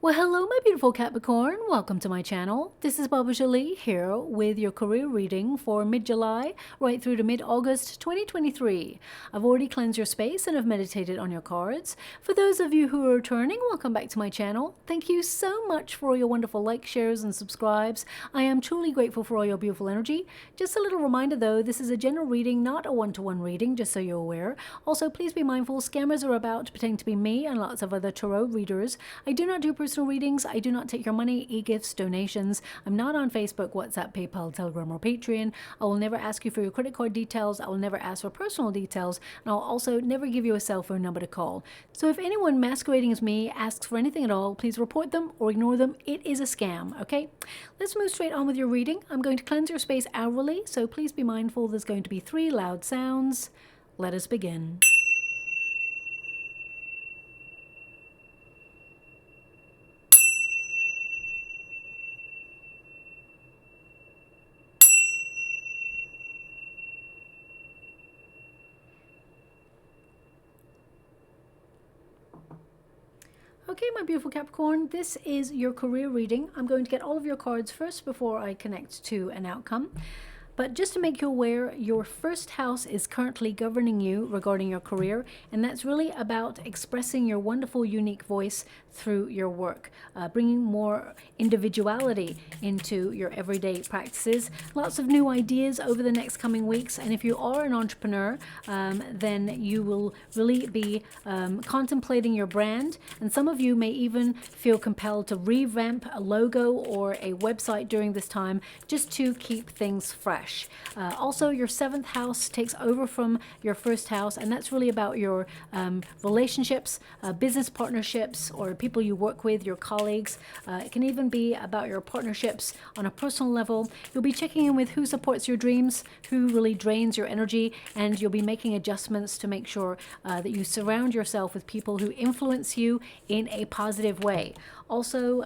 Well, hello, my beautiful Capricorn. Welcome to my channel. This is Baba Jolie here with your career reading for mid-July right through to mid-August 2023. I've already cleansed your space and have meditated on your cards. For those of you who are returning, welcome back to my channel. Thank you so much for all your wonderful likes, shares, and subscribes. I am truly grateful for all your beautiful energy. Just a little reminder though, this is a general reading, not a one-to-one reading, just so you're aware. Also, please be mindful, scammers are about pretending to be me and lots of other tarot readers. I do not do personal readings. I do not take your money, e-gifts, donations. I'm not on Facebook, WhatsApp, PayPal, Telegram, or Patreon. I will never ask you for your credit card details. I will never ask for personal details. And I'll also never give you a cell phone number to call. So if anyone masquerading as me asks for anything at all, please report them or ignore them. It is a scam, okay? Let's move straight on with your reading. I'm going to cleanse your space hourly, so please be mindful there's going to be 3 loud sounds. Let us begin. Okay, my beautiful Capricorn, this is your career reading. I'm going to get all of your cards first before I connect to an outcome. But just to make you aware, your first house is currently governing you regarding your career, and that's really about expressing your wonderful, unique voice through your work, bringing more individuality into your everyday practices. Lots of new ideas over the next coming weeks, and if you are an entrepreneur, then you will really be contemplating your brand, and some of you may even feel compelled to revamp a logo or a website during this time just to keep things fresh. Also, your 7th house takes over from your first house, and that's really about your relationships, business partnerships, or people you work with, your colleagues. It can even be about your partnerships on a personal level. You'll be checking in with who supports your dreams, who really drains your energy, and you'll be making adjustments to make sure that you surround yourself with people who influence you in a positive way. Also,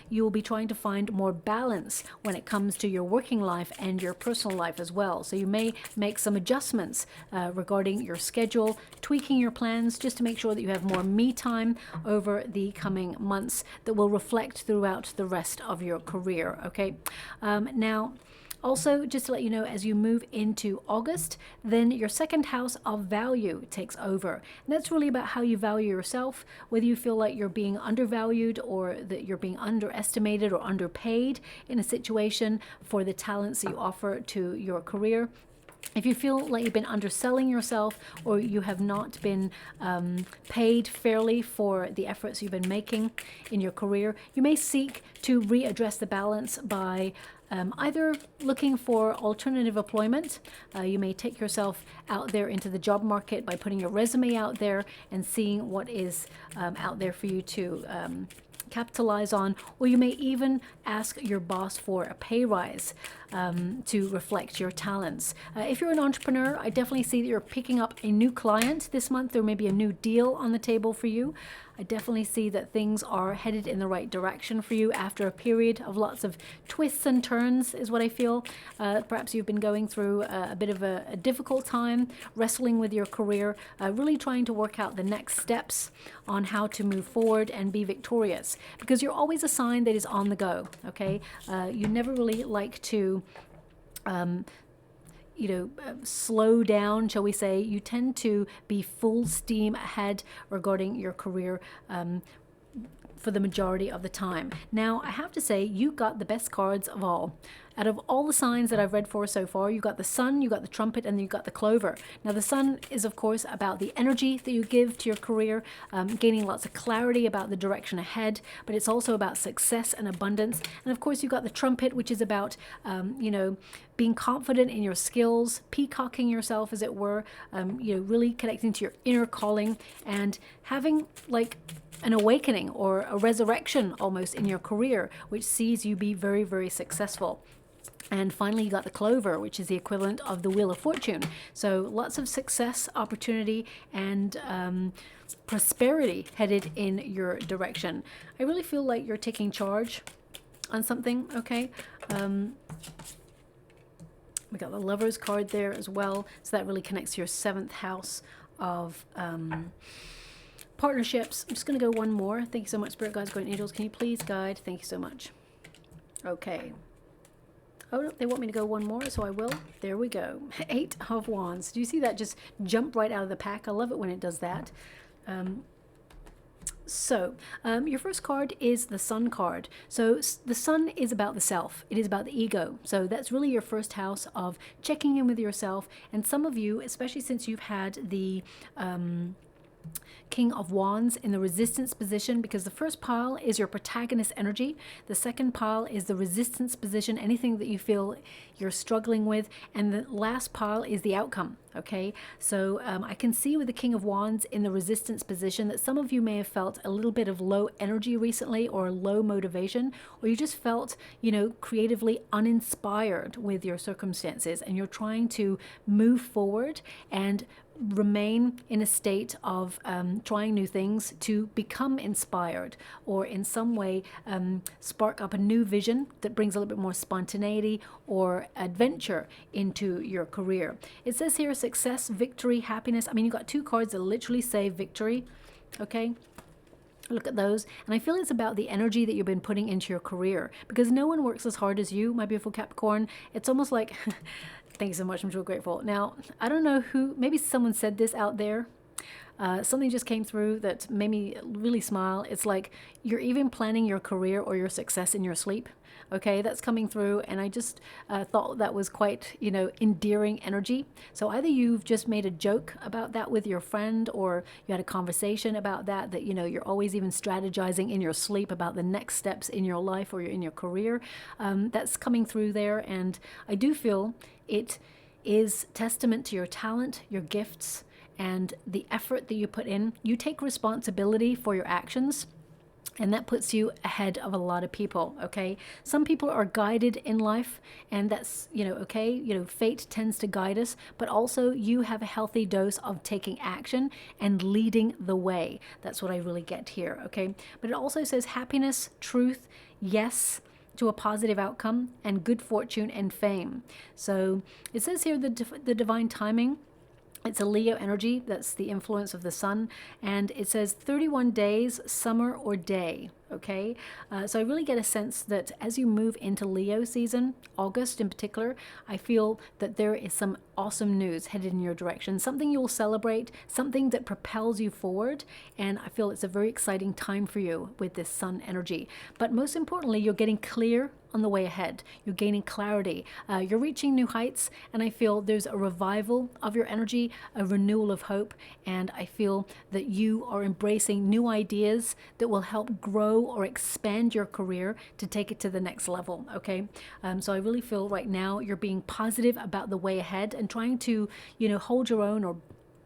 you will be trying to find more balance when it comes to your working life and your personal life as well. So you may make some adjustments regarding your schedule, tweaking your plans just to make sure that you have more me time over the coming months that will reflect throughout the rest of your career, okay? Now, also, just to let you know, as you move into August, then your 2nd house of value takes over. And that's really about how you value yourself, whether you feel like you're being undervalued or that you're being underestimated or underpaid in a situation for the talents that you offer to your career. If you feel like you've been underselling yourself or you have not been paid fairly for the efforts you've been making in your career, you may seek to readdress the balance by either looking for alternative employment. You may take yourself out there into the job market by putting your resume out there and seeing what is out there for you to capitalize on, or you may even ask your boss for a pay rise to reflect your talents. If you're an entrepreneur, I definitely see that you're picking up a new client this month. There may be a new deal on the table for you. I definitely see that things are headed in the right direction for you after a period of lots of twists and turns is what I feel. Perhaps you've been going through a bit of a difficult time, wrestling with your career, really trying to work out the next steps on how to move forward and be victorious, because you're always a sign that is on the go, okay? You never really like to slow down, shall we say. You tend to be full steam ahead regarding your career for the majority of the time. Now, I have to say, you got the best cards of all. Out of all the signs that I've read for so far, you got the Sun, you got the Trumpet, and you got the Clover. Now, the Sun is, of course, about the energy that you give to your career, gaining lots of clarity about the direction ahead, but it's also about success and abundance. And, of course, you got the Trumpet, which is about, being confident in your skills, peacocking yourself, as it were, really connecting to your inner calling and having, like, an awakening or a resurrection almost in your career, which sees you be very, very successful. And finally, you got the Clover, which is the equivalent of the Wheel of Fortune. So lots of success, opportunity, and prosperity headed in your direction. I really feel like you're taking charge on something, okay? We got the Lover's card there as well. So that really connects to your 7th house of Partnerships. I'm just going to go one more. Thank you so much, Spirit Guides, Guardian Angels. Can you please guide? Thank you so much. Okay. Oh, they want me to go one more, so I will. There we go. 8 of Wands. Do you see that just jump right out of the pack? I love it when it does that. Your first card is the Sun card. So the Sun is about the self. It is about the ego. So that's really your first house of checking in with yourself. And some of you, especially since you've had the King of Wands in the resistance position, because the first pile is your protagonist energy, the second pile is the resistance position, anything that you feel you're struggling with, and the last pile is the outcome. Okay, so I can see with the King of Wands in the resistance position that some of you may have felt a little bit of low energy recently, or low motivation, or you just felt, creatively uninspired with your circumstances, and you're trying to move forward and remain in a state of trying new things to become inspired, or in some way spark up a new vision that brings a little bit more spontaneity or adventure into your career. It says here success, victory, happiness. I mean, you've got 2 cards that literally say victory. Okay, look at those, and I feel it's about the energy that you've been putting into your career, because no one works as hard as you, my beautiful Capricorn. It's almost like thank you so much, I'm so grateful. Now, I don't know who, maybe someone said this out there. Something just came through that made me really smile. It's like you're even planning your career or your success in your sleep. Okay, that's coming through, and I just thought that was quite, endearing energy. So either you've just made a joke about that with your friend, or you had a conversation about that, you're always even strategizing in your sleep about the next steps in your life or in your career. That's coming through there, and I do feel it is testament to your talent, your gifts, and the effort that you put in. You take responsibility for your actions, and that puts you ahead of a lot of people. Okay, some people are guided in life, and that's okay. Fate tends to guide us, but also you have a healthy dose of taking action and leading the way. That's what I really get here. Okay, but it also says happiness, truth, yes to a positive outcome, and good fortune and fame. So it says here the divine timing. It's a Leo energy. That's the influence of the sun. And it says 31 days, summer or day. Okay. So I really get a sense that as you move into Leo season, August in particular, I feel that there is some awesome news headed in your direction. Something you will celebrate, something that propels you forward. And I feel it's a very exciting time for you with this sun energy. But most importantly, you're getting clear on the way ahead. You're gaining clarity. You're reaching new heights, and I feel there's a revival of your energy, a renewal of hope, and I feel that you are embracing new ideas that will help grow or expand your career to take it to the next level. Okay, so I really feel right now you're being positive about the way ahead and trying to, hold your own or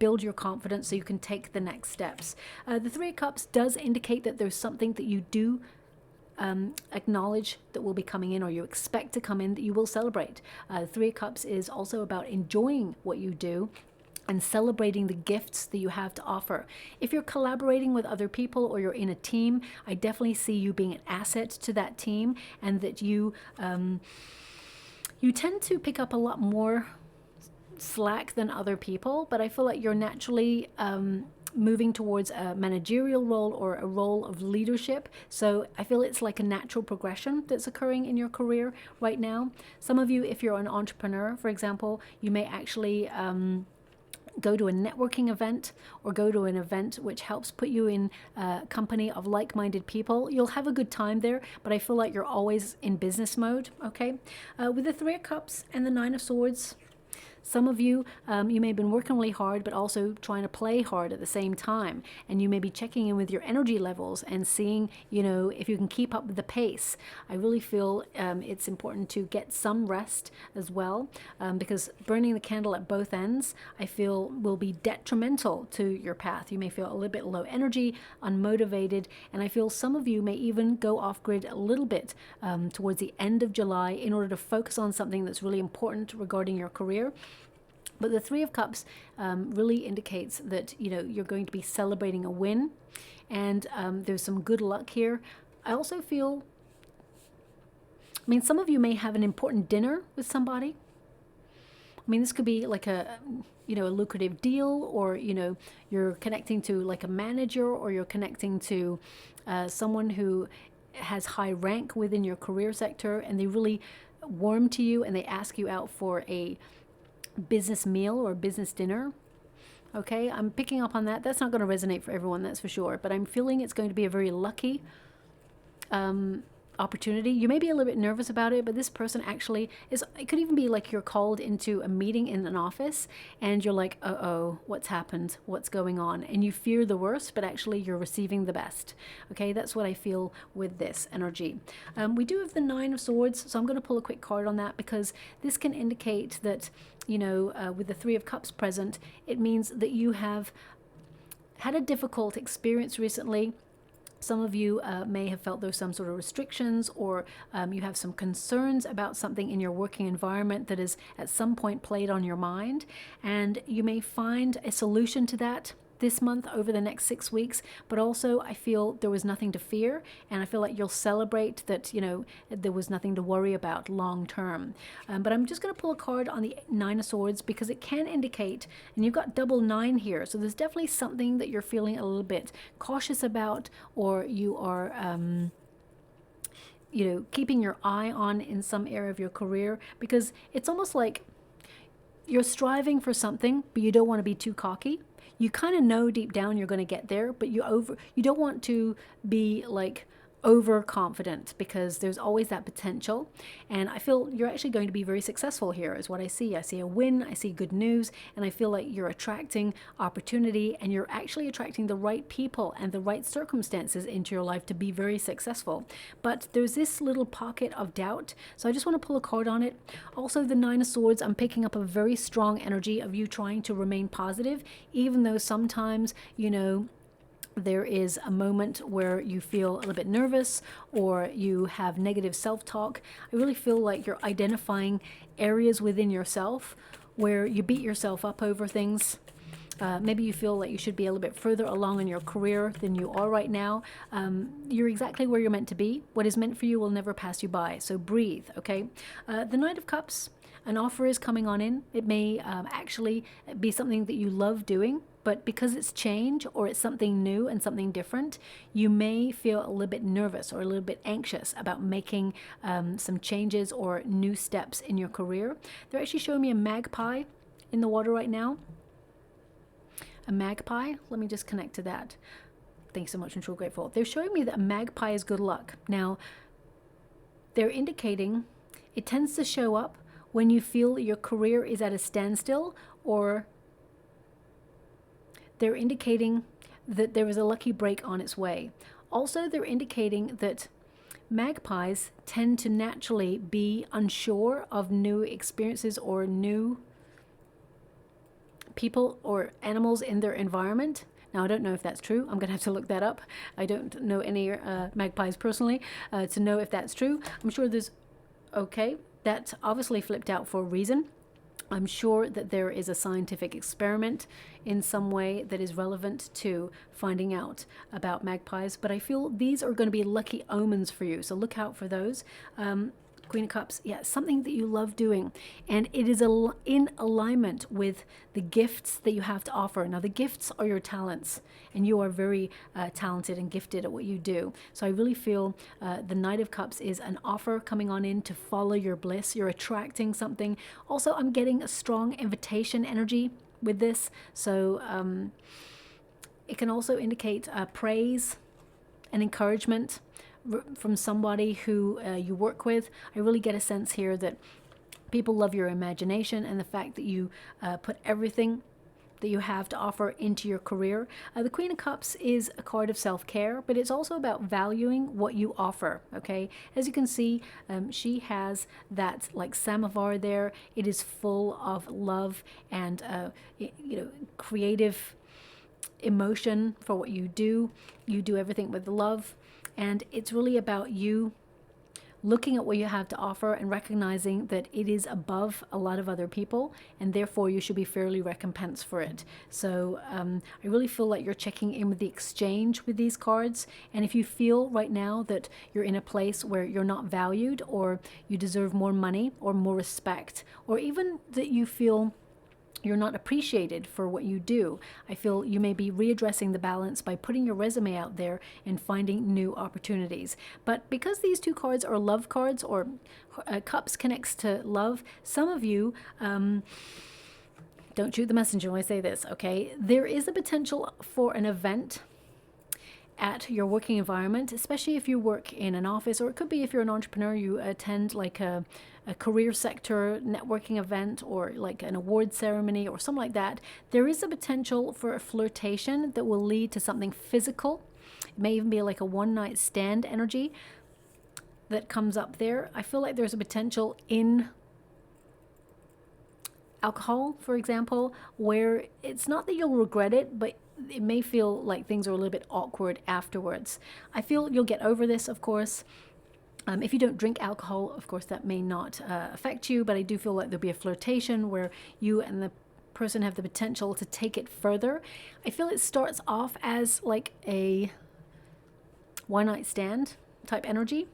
build your confidence so you can take the next steps. The 3 of Cups does indicate that there's something that you do acknowledge that will be coming in, or you expect to come in, that you will celebrate. 3 of Cups is also about enjoying what you do and celebrating the gifts that you have to offer. If you're collaborating with other people or you're in a team, I definitely see you being an asset to that team, and that you tend to pick up a lot more slack than other people, but I feel like you're naturally moving towards a managerial role or a role of leadership. So I feel it's like a natural progression that's occurring in your career right now. Some of you, if you're an entrepreneur, for example, you may actually go to a networking event, or go to an event which helps put you in a company of like-minded people. You'll have a good time there, but I feel like you're always in business mode. Okay, with the 3 of Cups and the 9 of Swords, some of you, you may have been working really hard, but also trying to play hard at the same time. And you may be checking in with your energy levels and seeing, if you can keep up with the pace. I really feel it's important to get some rest as well, because burning the candle at both ends, I feel, will be detrimental to your path. You may feel a little bit low energy, unmotivated, and I feel some of you may even go off grid a little bit towards the end of July in order to focus on something that's really important regarding your career. But the 3 of Cups really indicates that, you're going to be celebrating a win, and there's some good luck here. I also feel, some of you may have an important dinner with somebody. I mean, this could be like a, a lucrative deal, or, you're connecting to like a manager, or you're connecting to someone who has high rank within your career sector, and they really warm to you and they ask you out for a business meal or business dinner. Okay, I'm picking up on that. That's not going to resonate for everyone, that's for sure, but I'm feeling it's going to be a very lucky opportunity. You may be a little bit nervous about it, but this person actually is, it could even be like you're called into a meeting in an office and you're like, uh-oh, what's happened? What's going on? And you fear the worst, but actually you're receiving the best. Okay, that's what I feel with this energy. We do have the Nine of Swords, so I'm going to pull a quick card on that, because this can indicate that, with the Three of Cups present, it means that you have had a difficult experience recently. Some of you may have felt there's some sort of restrictions, or you have some concerns about something in your working environment that has at some point played on your mind, and you may find a solution to that this month over the next 6 weeks. But also I feel there was nothing to fear, and I feel like you'll celebrate that, there was nothing to worry about long term. But I'm just going to pull a card on the Nine of Swords, because it can indicate, and you've got double nine here, so there's definitely something that you're feeling a little bit cautious about, or you are keeping your eye on in some area of your career, because it's almost like you're striving for something, but you don't want to be too cocky. You kind of know deep down you're going to get there, but you don't want to be like overconfident, because there's always that potential. And I feel you're actually going to be very successful here is what I see. I see a win, I see good news, and I feel like you're attracting opportunity, and you're actually attracting the right people and the right circumstances into your life to be very successful. But there's this little pocket of doubt, so I just want to pull a card on it. Also, the Nine of Swords, I'm picking up a very strong energy of you trying to remain positive, even though sometimes, there is a moment where you feel a little bit nervous, or you have negative self-talk. I really feel like you're identifying areas within yourself where you beat yourself up over things. Maybe you feel like you should be a little bit further along in your career than you are right now. You're exactly where you're meant to be. What is meant for you will never pass you by. So breathe, okay? The Knight of Cups, an offer is coming on in. It may actually be something that you love doing, but because it's change, or it's something new and something different, you may feel a little bit nervous or a little bit anxious about making some changes or new steps in your career. They're actually showing me a magpie in the water right now. A magpie. Let me just connect to that. Thanks so much, I'm so grateful. They're showing me that a magpie is good luck. Now, they're indicating it tends to show up when you feel your career is at a standstill, or they're indicating that there is a lucky break on its way. Also, they're indicating that magpies tend to naturally be unsure of new experiences or new people or animals in their environment. Now, I don't know if that's true. I'm going to have to look that up. I don't know any magpies personally to know if that's true. I'm sure there's... Okay, that's obviously flipped out for a reason. I'm sure that there is a scientific experiment in some way that is relevant to finding out about magpies, but I feel these are going to be lucky omens for you, so look out for those. Queen of Cups, yeah, something that you love doing, and it is in alignment with the gifts that you have to offer. Now, the gifts are your talents, and you are very talented and gifted at what you do. So I really feel the Knight of Cups is an offer coming on in to follow your bliss. You're attracting something. Also, I'm getting a strong invitation energy with this, so it can also indicate praise and encouragement from somebody who you work with. I really get a sense here that people love your imagination and the fact that you put everything that you have to offer into your career. The Queen of Cups is a card of self-care, but it's also about valuing what you offer, okay? As you can see, she has that like samovar there. It is full of love and creative emotion for what you do. You do everything with love. And it's really about you looking at what you have to offer and recognizing that it is above a lot of other people, and therefore you should be fairly recompensed for it. So I really feel like you're checking in with the exchange with these cards. And if you feel right now that you're in a place where you're not valued, or you deserve more money or more respect, or even that you feel you're not appreciated for what you do, I feel you may be readdressing the balance by putting your resume out there and finding new opportunities. But because these two cards are love cards, or cups connects to love, some of you, don't shoot the messenger when I say this, okay? There is a potential for an event at your working environment, especially if you work in an office, or it could be if you're an entrepreneur, you attend like a career sector networking event, or like an award ceremony or something like that. There is a potential for a flirtation that will lead to something physical. It may even be like a one-night stand energy that comes up there. I feel like there's a potential in alcohol, for example, where it's not that you'll regret it, but it may feel like things are a little bit awkward afterwards. I feel you'll get over this, of course. If you don't drink alcohol, of course, that may not affect you, but I do feel like there'll be a flirtation where you and the person have the potential to take it further. I feel it starts off as like a one-night stand type energy,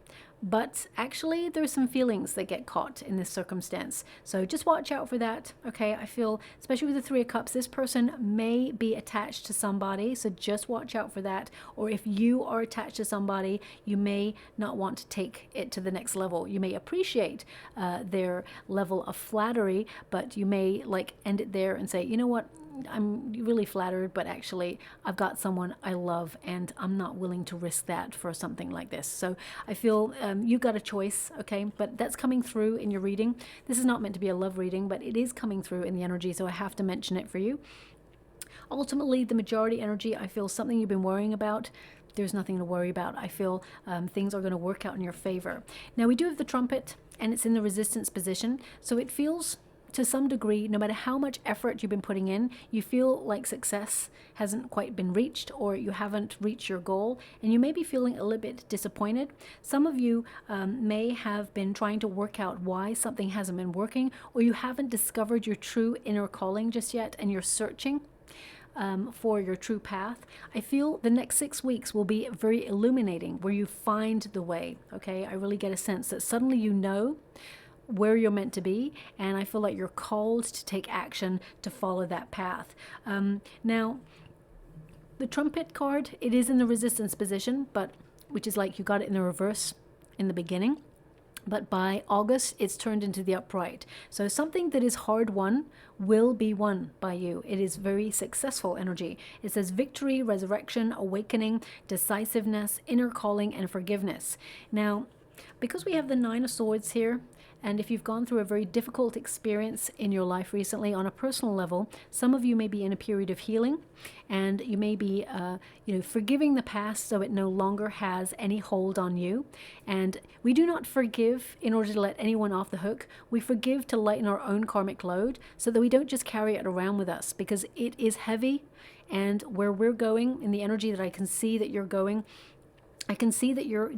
but actually there's some feelings that get caught in this circumstance. So just watch out for that, okay? I feel, especially with the Three of Cups, this person may be attached to somebody, so just watch out for that. Or if you are attached to somebody, you may not want to take it to the next level. You may appreciate their level of flattery, but you may like end it there and say, you know what? I'm really flattered, but actually I've got someone I love and I'm not willing to risk that for something like this. So I feel you got a choice, okay? But that's coming through in your reading. This is not meant to be a love reading, but it is coming through in the energy, so I have to mention it for you. Ultimately, the majority energy, I feel something you've been worrying about, there's nothing to worry about. I feel things are going to work out in your favor. Now we do have the Trumpet, and it's in the resistance position, so it feels, to some degree, no matter how much effort you've been putting in, you feel like success hasn't quite been reached, or you haven't reached your goal, and you may be feeling a little bit disappointed. Some of you may have been trying to work out why something hasn't been working, or you haven't discovered your true inner calling just yet, and you're searching for your true path. I feel the next 6 weeks will be very illuminating, where you find the way, okay? I really get a sense that suddenly you know where you're meant to be, and I feel like you're called to take action to follow that path. Now, the Trumpet card, it is in the resistance position, but which is like you got it in the reverse in the beginning, but by August it's turned into the upright. So something that is hard won will be won by you. It is very successful energy. It says victory, resurrection, awakening, decisiveness, inner calling, and forgiveness. Now, because we have the Nine of Swords here, and if you've gone through a very difficult experience in your life recently on a personal level, some of you may be in a period of healing, and you may be forgiving the past so it no longer has any hold on you. And we do not forgive in order to let anyone off the hook. We forgive to lighten our own karmic load so that we don't just carry it around with us, because it is heavy. And where we're going, in the energy that I can see that you're going, I can see that you're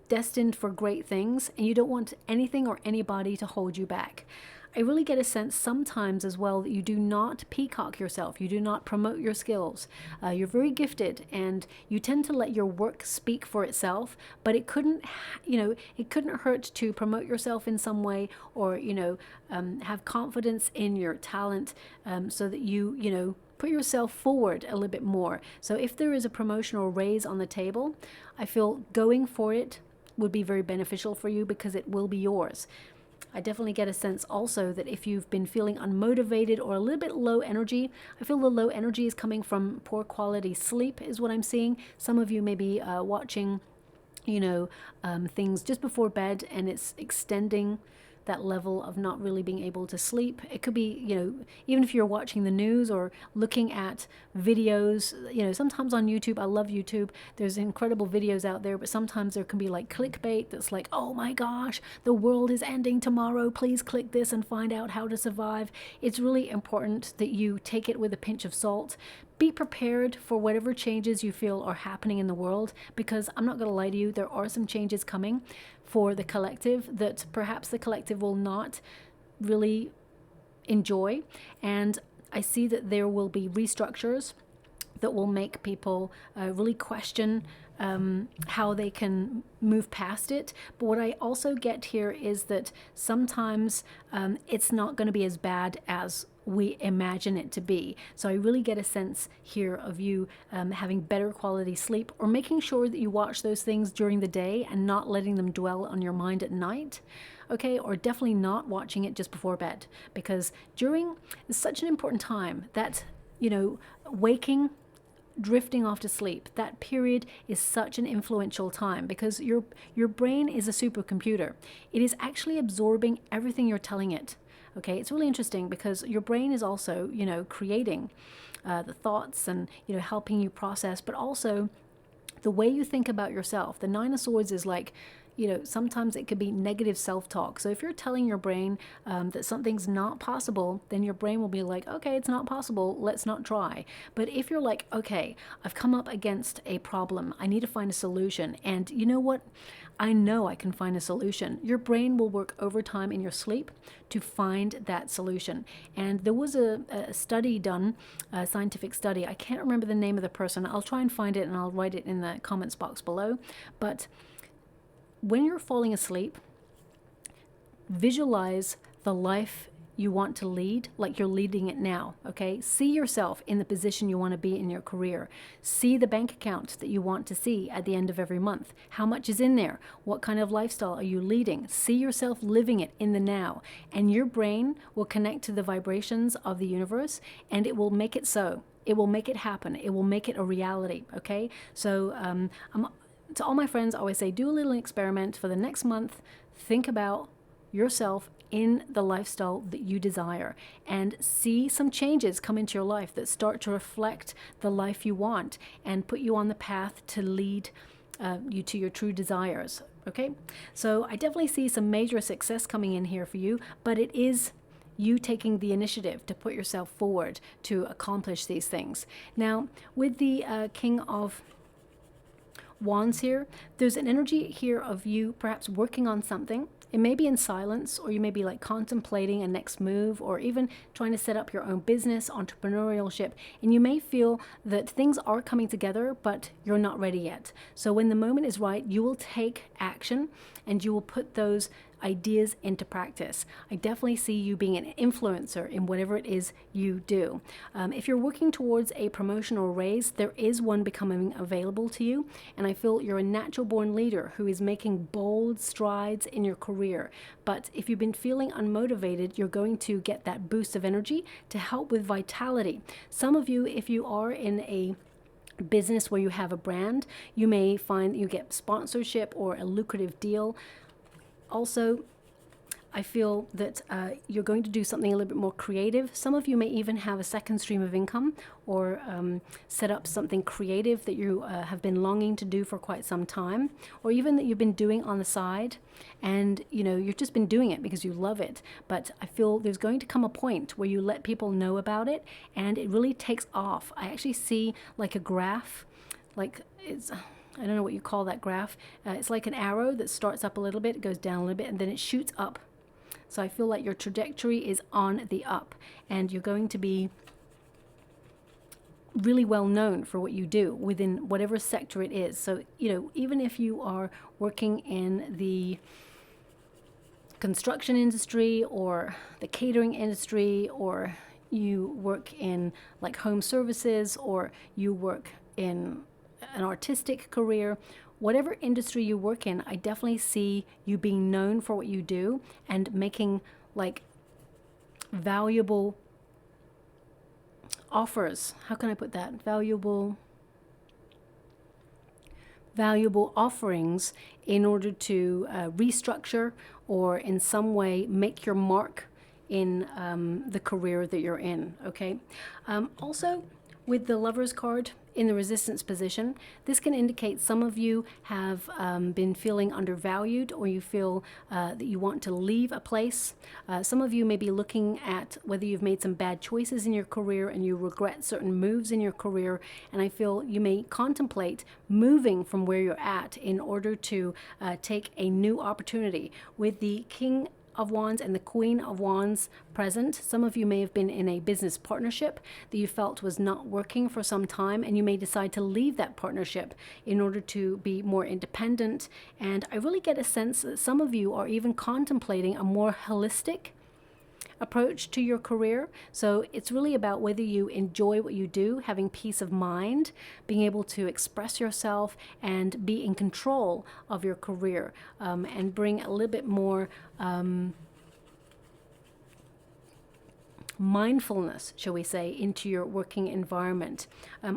destined for great things, and you don't want anything or anybody to hold you back. I really get a sense sometimes as well that you do not peacock yourself. You do not promote your skills. You're very gifted, and you tend to let your work speak for itself, but it couldn't hurt to promote yourself in some way, or, have confidence in your talent, so that you put yourself forward a little bit more. So if there is a promotion or raise on the table, I feel going for it would be very beneficial for you, because it will be yours. I definitely get a sense also that if you've been feeling unmotivated or a little bit low energy, I feel the low energy is coming from poor quality sleep is what I'm seeing. Some of you may be watching, things just before bed, and it's extending that level of not really being able to sleep. It could be, even if you're watching the news or looking at videos, sometimes on YouTube, I love YouTube, there's incredible videos out there, but sometimes there can be like clickbait that's like, oh my gosh, the world is ending tomorrow, please click this and find out how to survive. It's really important that you take it with a pinch of salt. Be prepared for whatever changes you feel are happening in the world, because I'm not going to lie to you, there are some changes coming. for the collective that perhaps the collective will not really enjoy. And I see that there will be restructures that will make people really question how they can move past it. But what I also get here is that sometimes it's not going to be as bad as we imagine it to be. So I really get a sense here of you having better quality sleep, or making sure that you watch those things during the day and not letting them dwell on your mind at night. Okay, or definitely not watching it just before bed, because during is such an important time that, you know, waking, drifting off to sleep, that period is such an influential time, because your brain is a supercomputer. It is actually absorbing everything you're telling it. Okay, it's really interesting because your brain is also, you know, creating the thoughts and, you know, helping you process, but also the way you think about yourself. The Nine of Swords is like, you know, sometimes it could be negative self-talk. So if you're telling your brain that something's not possible, then your brain will be like, okay, it's not possible, let's not try. But if you're like, okay, I've come up against a problem, I need to find a solution, and you know what? I know I can find a solution. Your brain will work overtime in your sleep to find that solution. And there was a study done, a scientific study. I can't remember the name of the person. I'll try and find it and I'll write it in the comments box below. But when you're falling asleep, visualize the life you want to lead like you're leading it now, okay? See yourself in the position you want to be in your career. See the bank account that you want to see at the end of every month. How much is in there? What kind of lifestyle are you leading? See yourself living it in the now, and your brain will connect to the vibrations of the universe, and it will make it so. It will make it happen. It will make it a reality, okay? So to all my friends, I always say, do a little experiment for the next month. Think about yourself in the lifestyle that you desire, and see some changes come into your life that start to reflect the life you want and put you on the path to lead you to your true desires. Okay, so I definitely see some major success coming in here for you, but it is you taking the initiative to put yourself forward to accomplish these things. Now, with the King of Wands here, there's an energy here of you perhaps working on something. It may be in silence, or you may be like contemplating a next move, or even trying to set up your own business, entrepreneurship, and you may feel that things are coming together, but you're not ready yet. So when the moment is right, you will take action and you will put those ideas into practice. I definitely see you being an influencer in whatever it is you do. If you're working towards a promotion or raise, there is one becoming available to you, and I feel you're a natural born leader who is making bold strides in your career. But if you've been feeling unmotivated, you're going to get that boost of energy to help with vitality. Some of you, if you are in a business where you have a brand, you may find that you get sponsorship or a lucrative deal. Also, I feel that you're going to do something a little bit more creative. Some of you may even have a second stream of income, or set up something creative that you have been longing to do for quite some time, or even that you've been doing on the side, and you know, you've just been doing it because you love it. But I feel there's going to come a point where you let people know about it and it really takes off. I actually see like a graph, like it's, I don't know what you call that graph. It's like an arrow that starts up a little bit, it goes down a little bit, and then it shoots up. So I feel like your trajectory is on the up, and you're going to be really well known for what you do within whatever sector it is. So, you know, even if you are working in the construction industry or the catering industry, or you work in like home services, or you work in an artistic career, whatever industry you work in, I definitely see you being known for what you do and making like valuable offers. How can I put that? Valuable offerings in order to restructure or in some way make your mark in the career that you're in. Okay. Also, with the Lover's card, in the resistance position. This can indicate some of you have been feeling undervalued, or you feel that you want to leave a place. Some of you may be looking at whether you've made some bad choices in your career and you regret certain moves in your career, and I feel you may contemplate moving from where you're at in order to take a new opportunity. With the King of Wands and the Queen of Wands present, some of you may have been in a business partnership that you felt was not working for some time, and you may decide to leave that partnership in order to be more independent. And I really get a sense that some of you are even contemplating a more holistic approach to your career. So it's really about whether you enjoy what you do, having peace of mind, being able to express yourself and be in control of your career, and bring a little bit more mindfulness, shall we say, into your working environment.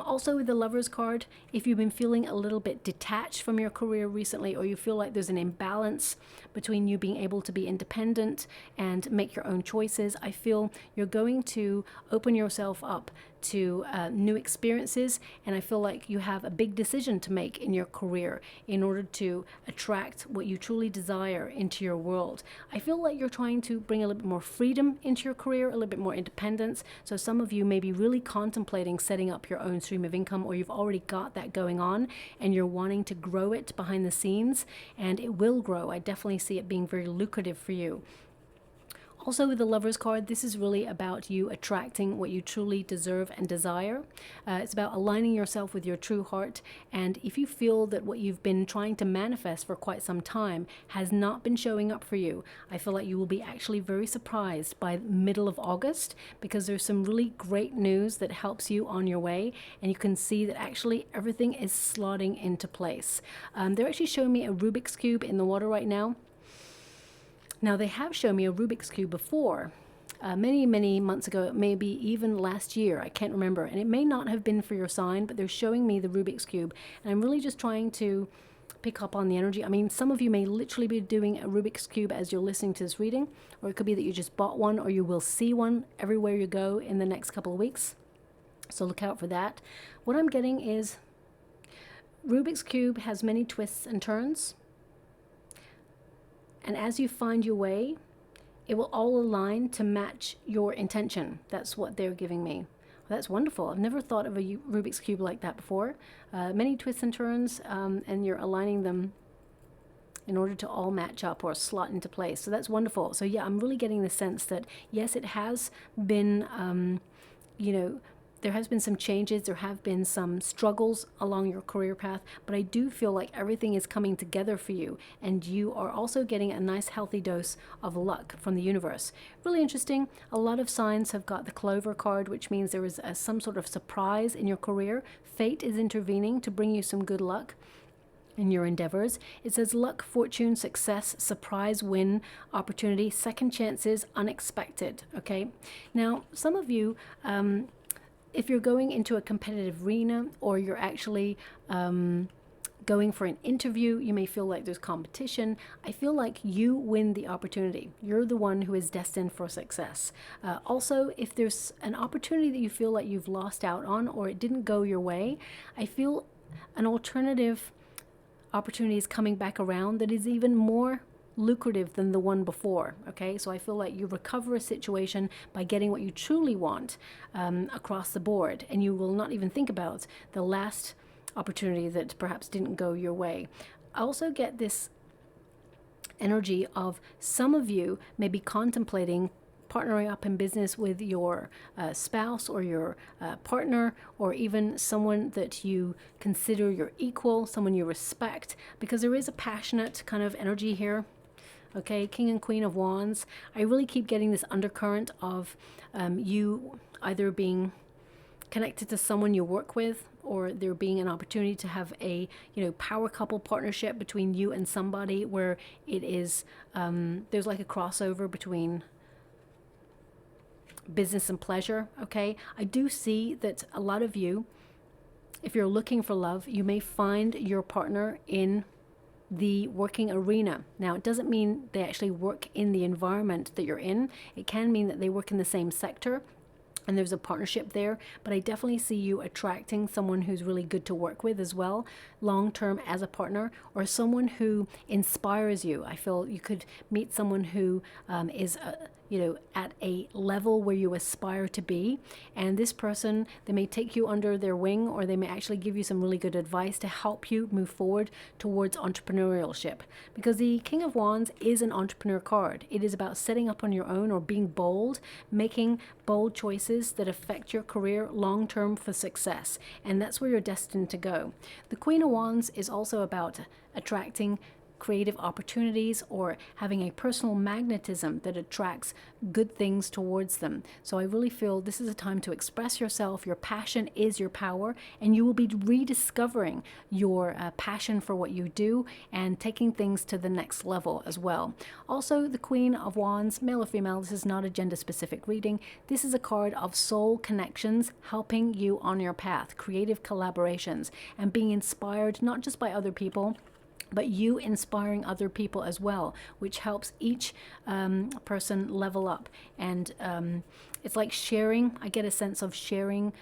Also with the Lovers card, if you've been feeling a little bit detached from your career recently, or you feel like there's an imbalance between you being able to be independent and make your own choices, I feel you're going to open yourself up to new experiences, and I feel like you have a big decision to make in your career in order to attract what you truly desire into your world. I feel like you're trying to bring a little bit more freedom into your career, a little bit more independence. So some of you may be really contemplating setting up your own stream of income, or you've already got that going on and you're wanting to grow it behind the scenes, and it will grow. I definitely see it being very lucrative for you. Also with the Lovers card, this is really about you attracting what you truly deserve and desire. It's about aligning yourself with your true heart. And if you feel that what you've been trying to manifest for quite some time has not been showing up for you, I feel like you will be actually very surprised by the middle of August, because there's some really great news that helps you on your way. And you can see that actually everything is slotting into place. They're actually showing me a Rubik's Cube in the water right now. Now, they have shown me a Rubik's Cube before, many months ago, maybe even last year, I can't remember, and it may not have been for your sign, but they're showing me the Rubik's Cube, and I'm really just trying to pick up on the energy. I mean, some of you may literally be doing a Rubik's Cube as you're listening to this reading, or it could be that you just bought one, or you will see one everywhere you go in the next couple of weeks, so look out for that. What I'm getting is Rubik's Cube has many twists and turns. And as you find your way, it will all align to match your intention. That's what they're giving me. Well, that's wonderful. I've never thought of a Rubik's Cube like that before. Many twists and turns, and you're aligning them in order to all match up or slot into place. So that's wonderful. So yeah, I'm really getting the sense that, yes, it has been, there has been some changes, there have been some struggles along your career path, but I do feel like everything is coming together for you, and you are also getting a nice healthy dose of luck from the universe. Really interesting. A lot of signs have got the Clover card, which means there is some sort of surprise in your career. Fate is intervening to bring you some good luck in your endeavors. It says luck, fortune, success, surprise, win, opportunity, second chances, unexpected. Okay. Now, some of you, if you're going into a competitive arena, or you're actually going for an interview, you may feel like there's competition. I feel like you win the opportunity. You're the one who is destined for success. Also, if there's an opportunity that you feel like you've lost out on, or it didn't go your way, I feel an alternative opportunity is coming back around that is even more lucrative than the one before. Okay, so I feel like you recover a situation by getting what you truly want across the board, and you will not even think about the last opportunity that perhaps didn't go your way. I also get this energy of some of you may be contemplating partnering up in business with your spouse, or your partner, or even someone that you consider your equal, someone you respect, because there is a passionate kind of energy here. Okay, King and Queen of Wands. I really keep getting this undercurrent of you either being connected to someone you work with, or there being an opportunity to have a power couple partnership between you and somebody, where it is there's like a crossover between business and pleasure. Okay, I do see that a lot of you, if you're looking for love, you may find your partner in the working arena. Now, it doesn't mean they actually work in the environment that you're in. It can mean that they work in the same sector, and there's a partnership there, but I definitely see you attracting someone who's really good to work with as well, long term as a partner, or someone who inspires you. I feel you could meet someone who is at a level where you aspire to be, and this person, they may take you under their wing, or they may actually give you some really good advice to help you move forward towards entrepreneurship, because the King of Wands is an entrepreneur card. It is about setting up on your own or being bold, making bold choices that affect your career long term for success, and that's where you're destined to go. The Queen of Wands is also about attracting creative opportunities or having a personal magnetism that attracts good things towards them. So I really feel this is a time to express yourself. Your passion is your power, and you will be rediscovering your passion for what you do and taking things to the next level as well. Also, the Queen of Wands, male or female, this is not a gender specific reading. This is a card of soul connections, helping you on your path, creative collaborations, and being inspired not just by other people, but you inspiring other people as well, which helps each person level up. And it's like sharing. I get a sense of sharing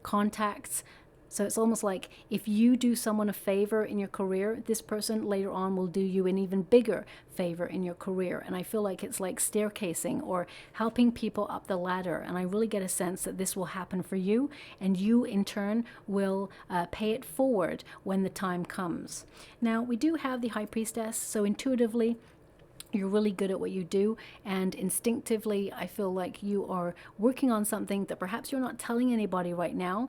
contacts. So it's almost like if you do someone a favor in your career, this person later on will do you an even bigger favor in your career. And I feel like it's like staircasing or helping people up the ladder. And I really get a sense that this will happen for you, and you in turn will pay it forward when the time comes. Now, we do have the High Priestess, so intuitively, you're really good at what you do, and instinctively I feel like you are working on something that perhaps you're not telling anybody right now,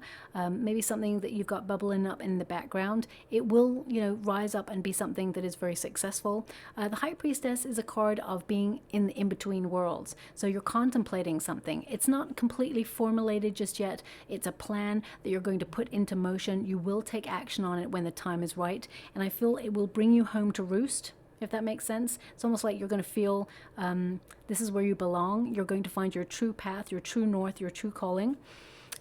maybe something that you've got bubbling up in the background. It will rise up and be something that is very successful. The High Priestess is a card of being in the in-between worlds, so you're contemplating something. It's not completely formulated just yet. It's a plan that you're going to put into motion. You will take action on it when the time is right, and I feel it will bring you home to roost, if that makes sense. It's almost like you're going to feel this is where you belong. You're going to find your true path, your true north, your true calling.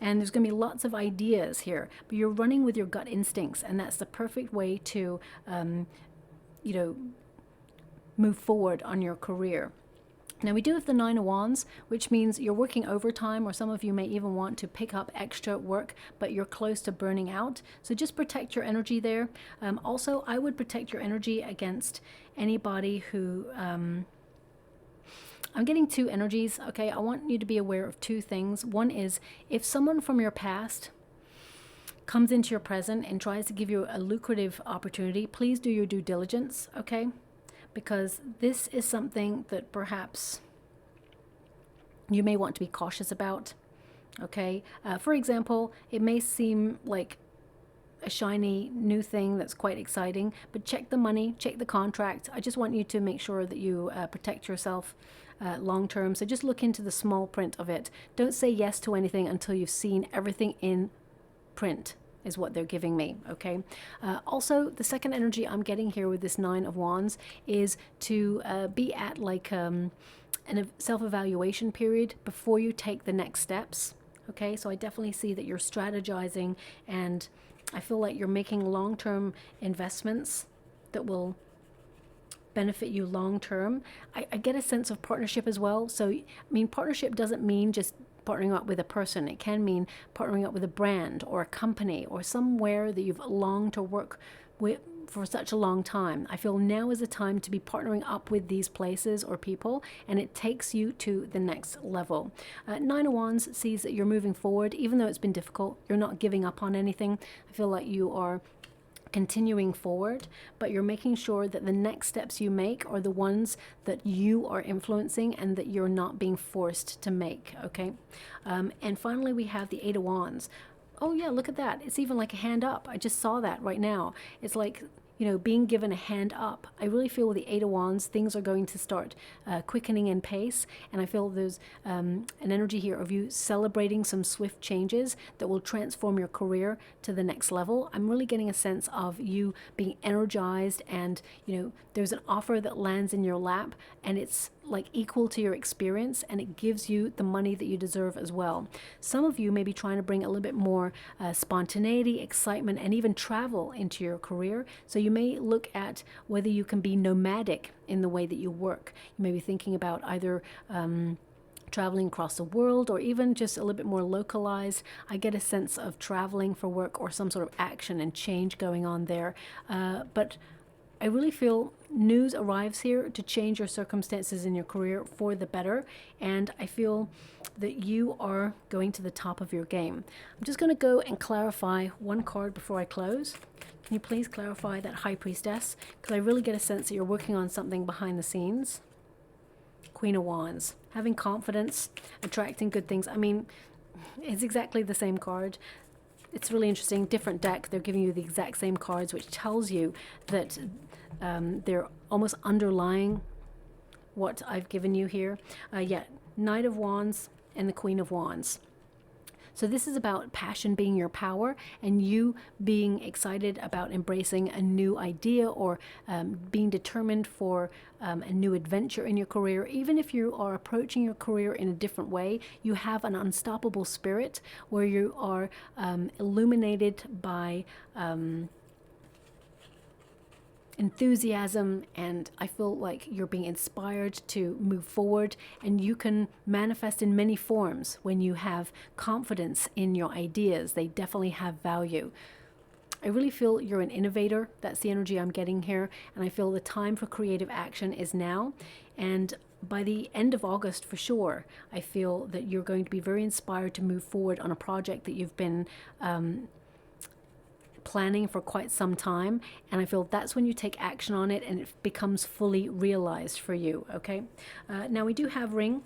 And there's going to be lots of ideas here, but you're running with your gut instincts, and that's the perfect way to, move forward on your career. Now, we do have the Nine of Wands, which means you're working overtime, or some of you may even want to pick up extra work, but you're close to burning out. So just protect your energy there. Also, I would protect your energy against anybody who... I'm getting two energies, okay? I want you to be aware of two things. One is, if someone from your past comes into your present and tries to give you a lucrative opportunity, please do your due diligence, okay? Because this is something that perhaps you may want to be cautious about, okay? For example, it may seem like a shiny new thing that's quite exciting, but check the money, check the contract. I just want you to make sure that you protect yourself long term. So just look into the small print of it. Don't say yes to anything until you've seen everything in print, is what they're giving me, okay? Also, the second energy I'm getting here with this Nine of Wands is to be at like a self-evaluation period before you take the next steps, okay? So I definitely see that you're strategizing, and I feel like you're making long-term investments that will benefit you long term. I get a sense of partnership as well. So, I mean, partnership doesn't mean just partnering up with a person. It can mean partnering up with a brand or a company or somewhere that you've longed to work with for such a long time. I feel now is the time to be partnering up with these places or people, and it takes you to the next level. Nine of Wands sees that you're moving forward, even though it's been difficult. You're not giving up on anything. I feel like you are continuing forward, but you're making sure that the next steps you make are the ones that you are influencing and that you're not being forced to make, okay? And finally, we have the Eight of Wands. Oh yeah, look at that. It's even like a hand up. I just saw that right now. It's like, you know, being given a hand up. I really feel with the Eight of Wands, things are going to start quickening in pace. And I feel there's an energy here of you celebrating some swift changes that will transform your career to the next level. I'm really getting a sense of you being energized, and, you know, there's an offer that lands in your lap, and it's like equal to your experience, and it gives you the money that you deserve as well. Some of you may be trying to bring a little bit more spontaneity, excitement, and even travel into your career. So you may look at whether you can be nomadic in the way that you work. You may be thinking about either traveling across the world, or even just a little bit more localized. I get a sense of traveling for work or some sort of action and change going on there. But I really feel news arrives here to change your circumstances in your career for the better. And I feel that you are going to the top of your game. I'm just going to go and clarify one card before I close. Can you please clarify that High Priestess? Because I really get a sense that you're working on something behind the scenes. Queen of Wands. Having confidence, attracting good things. I mean, it's exactly the same card. It's really interesting. Different deck. They're giving you the exact same cards, which tells you that they're almost underlying what I've given you here. Yeah, Knight of Wands and the Queen of Wands. So this is about passion being your power, and you being excited about embracing a new idea, or being determined for a new adventure in your career. Even if you are approaching your career in a different way, you have an unstoppable spirit where you are illuminated by enthusiasm, and I feel like you're being inspired to move forward, and you can manifest in many forms when you have confidence in your ideas. They definitely have value. I really feel you're an innovator. That's the energy I'm getting here, and I feel the time for creative action is now. And by the end of August, for sure, I feel that you're going to be very inspired to move forward on a project that you've been planning for quite some time, and I feel that's when you take action on it and it becomes fully realized for you. Okay, now we do have Ring,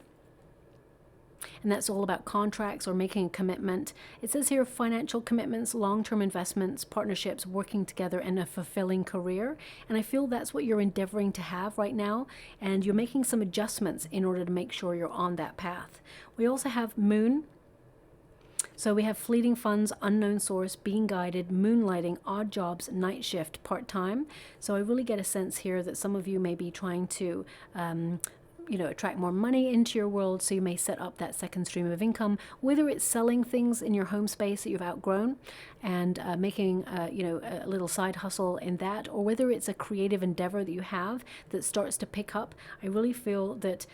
and that's all about contracts or making a commitment. It says here financial commitments, long-term investments, partnerships, working together, and a fulfilling career. And I feel that's what you're endeavoring to have right now, and you're making some adjustments in order to make sure you're on that path. We also have Moon. So we have fleeting funds, unknown source, being guided, moonlighting, odd jobs, night shift, part-time. So I really get a sense here that some of you may be trying to attract more money into your world, so you may set up that second stream of income, whether it's selling things in your home space that you've outgrown and making a little side hustle in that, or whether it's a creative endeavor that you have that starts to pick up. I really feel that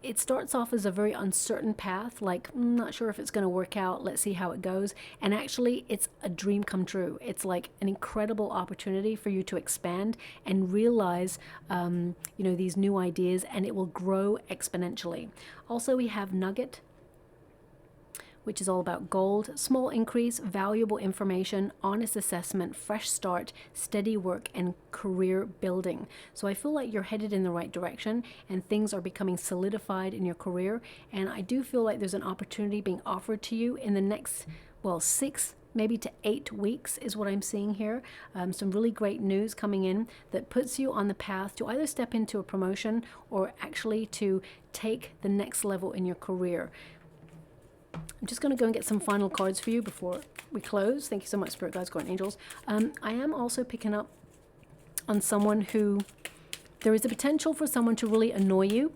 it starts off as a very uncertain path, like, I'm not sure if it's going to work out, let's see how it goes. And actually, it's a dream come true. It's like an incredible opportunity for you to expand and realize, these new ideas, and it will grow exponentially. Also, we have Nugget, which is all about gold, small increase, valuable information, honest assessment, fresh start, steady work, and career building. So I feel like you're headed in the right direction, and things are becoming solidified in your career. And I do feel like there's an opportunity being offered to you in the next, 6 maybe to 8 weeks is what I'm seeing here. Some really great news coming in that puts you on the path to either step into a promotion or actually to take the next level in your career. I'm just going to go and get some final cards for you before we close. Thank you so much, Spirit Guides, Guardian Angels. I am also picking up on someone who, there is a potential for someone to really annoy you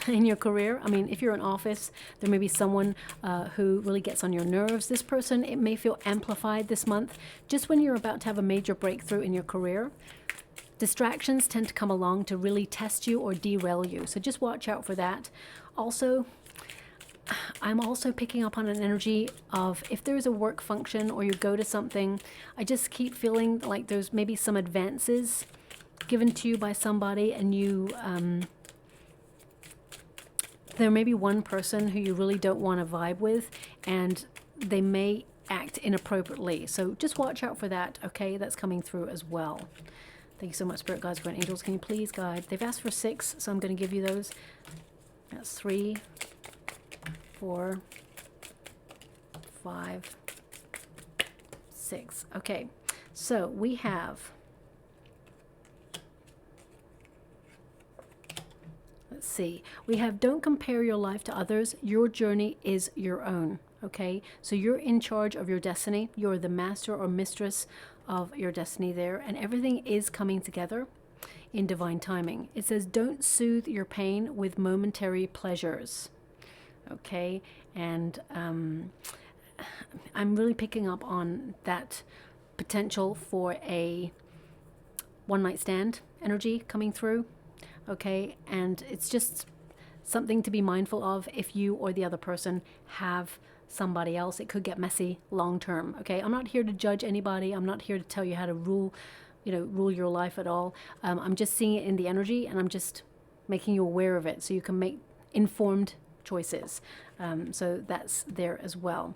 in your career. I mean, if you're in office, there may be someone who really gets on your nerves. This person, it may feel amplified this month, just when you're about to have a major breakthrough in your career. Distractions tend to come along to really test you or derail you. So just watch out for that. Also, I'm also picking up on an energy of if there's a work function or you go to something, I just keep feeling like there's maybe some advances given to you by somebody, and you, there may be one person who you really don't want to vibe with, and they may act inappropriately. So just watch out for that, okay? That's coming through as well. Thank you so much, Spirit Guides, Guardian Angels. Can you please guide? They've asked for 6, so I'm going to give you those. That's 3, 4, 5, 6. Okay, so we have, let's see, we have don't compare your life to others. Your journey is your own. Okay, so you're in charge of your destiny. You're the master or mistress of your destiny there, and everything is coming together in divine timing. It says don't soothe your pain with momentary pleasures. Okay, and I'm really picking up on that potential for a one-night stand energy coming through. Okay, and it's just something to be mindful of if you or the other person have somebody else. It could get messy long term. Okay, I'm not here to judge anybody. I'm not here to tell you how to rule your life at all. I'm just seeing it in the energy, and I'm just making you aware of it so you can make informed choices. So that's there as well.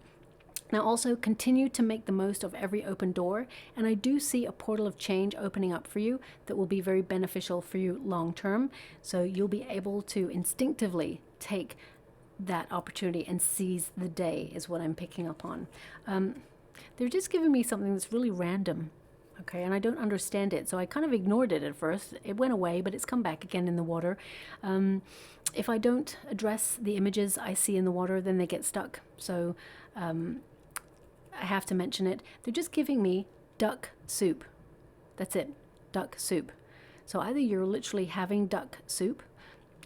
Now also continue to make the most of every open door, and I do see a portal of change opening up for you that will be very beneficial for you long term. So you'll be able to instinctively take that opportunity and seize the day is what I'm picking up on. They're just giving me something that's really random. Okay, and I don't understand it, so I kind of ignored it at first. It went away, but it's come back again in the water. If I don't address the images I see in the water, then they get stuck. So I have to mention it. They're just giving me duck soup. That's it, duck soup. So either you're literally having duck soup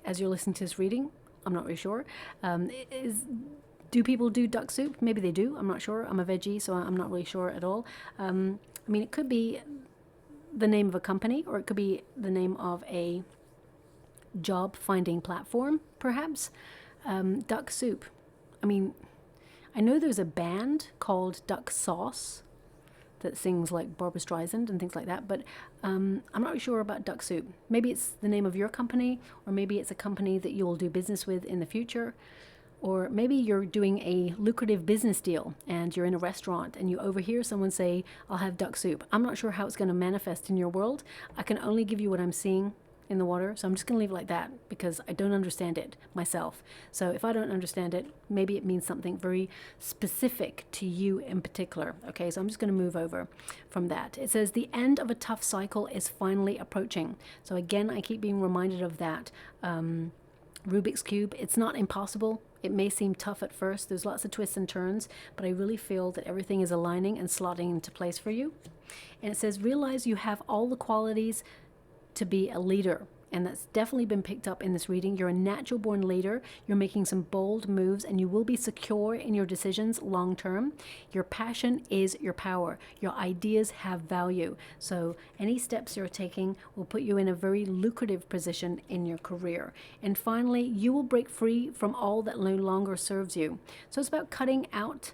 as you're listening to this reading. I'm not really sure. Do people do duck soup? Maybe they do. I'm not sure. I'm a veggie, so I'm not really sure at all. I mean, it could be the name of a company, or it could be the name of a job finding platform, perhaps. Duck soup. I mean, I know there's a band called Duck Sauce that sings like Barbra Streisand and things like that, but I'm not really sure about duck soup. Maybe it's the name of your company, or maybe it's a company that you will do business with in the future. Or maybe you're doing a lucrative business deal and you're in a restaurant and you overhear someone say, I'll have duck soup. I'm not sure how it's going to manifest in your world. I can only give you what I'm seeing in the water. So I'm just going to leave it like that because I don't understand it myself. So if I don't understand it, maybe it means something very specific to you in particular. Okay, so I'm just going to move over from that. It says the end of a tough cycle is finally approaching. So again, I keep being reminded of that. Rubik's Cube, it's not impossible. It may seem tough at first. There's lots of twists and turns, but I really feel that everything is aligning and slotting into place for you. And it says, realize you have all the qualities to be a leader. And that's definitely been picked up in this reading. You're a natural born leader. You're making some bold moves, and you will be secure in your decisions long term. Your passion is your power. Your ideas have value. So any steps you're taking will put you in a very lucrative position in your career. And finally, you will break free from all that no longer serves you. So it's about cutting out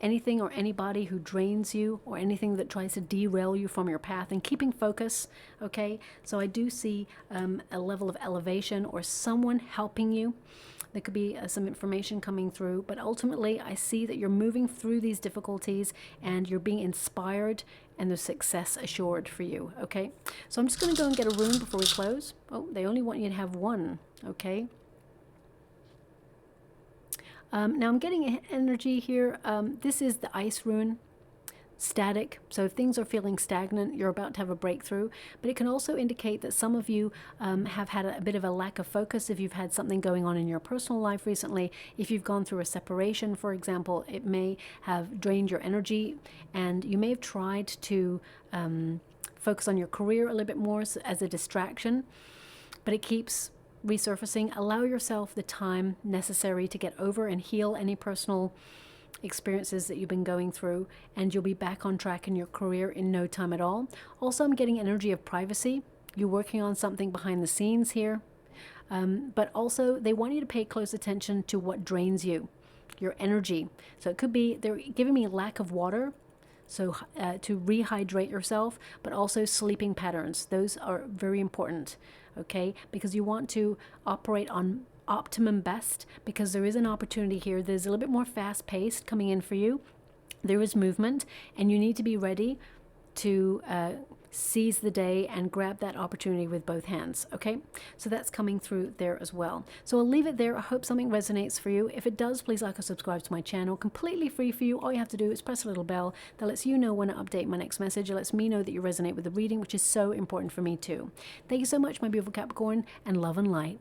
anything or anybody who drains you, or anything that tries to derail you from your path, and keeping focus. Okay, so I do see a level of elevation or someone helping you. There could be some information coming through, but ultimately I see that you're moving through these difficulties and you're being inspired, and there's success assured for you. Okay, so I'm just going to go and get a rune before we close. Oh, they only want you to have one. Okay. Now I'm getting energy here. This is the ice rune, static. So if things are feeling stagnant, you're about to have a breakthrough. But it can also indicate that some of you have had a bit of a lack of focus. If you've had something going on in your personal life recently, if you've gone through a separation, for example, it may have drained your energy, and you may have tried to focus on your career a little bit more as a distraction, but it keeps resurfacing. Allow yourself the time necessary to get over and heal any personal experiences that you've been going through, and you'll be back on track in your career in no time at all. Also, I'm getting energy of privacy. You're working on something behind the scenes here, but also they want you to pay close attention to what drains you, your energy. So it could be they're giving me lack of water, so to rehydrate yourself, but also sleeping patterns. Those are very important, okay? Because you want to operate on optimum best, because there is an opportunity here. There's a little bit more fast-paced coming in for you. There is movement, and you need to be ready to seize the day and grab that opportunity with both hands. Okay, so that's coming through there as well. So I'll leave it there. I hope something resonates for you. If it does, please like or subscribe to my channel. Completely free for you. All you have to do is press a little bell that lets you know when I update my next message. It lets me know that you resonate with the reading, which is so important for me too. Thank you so much, my beautiful Capricorn, and love and light.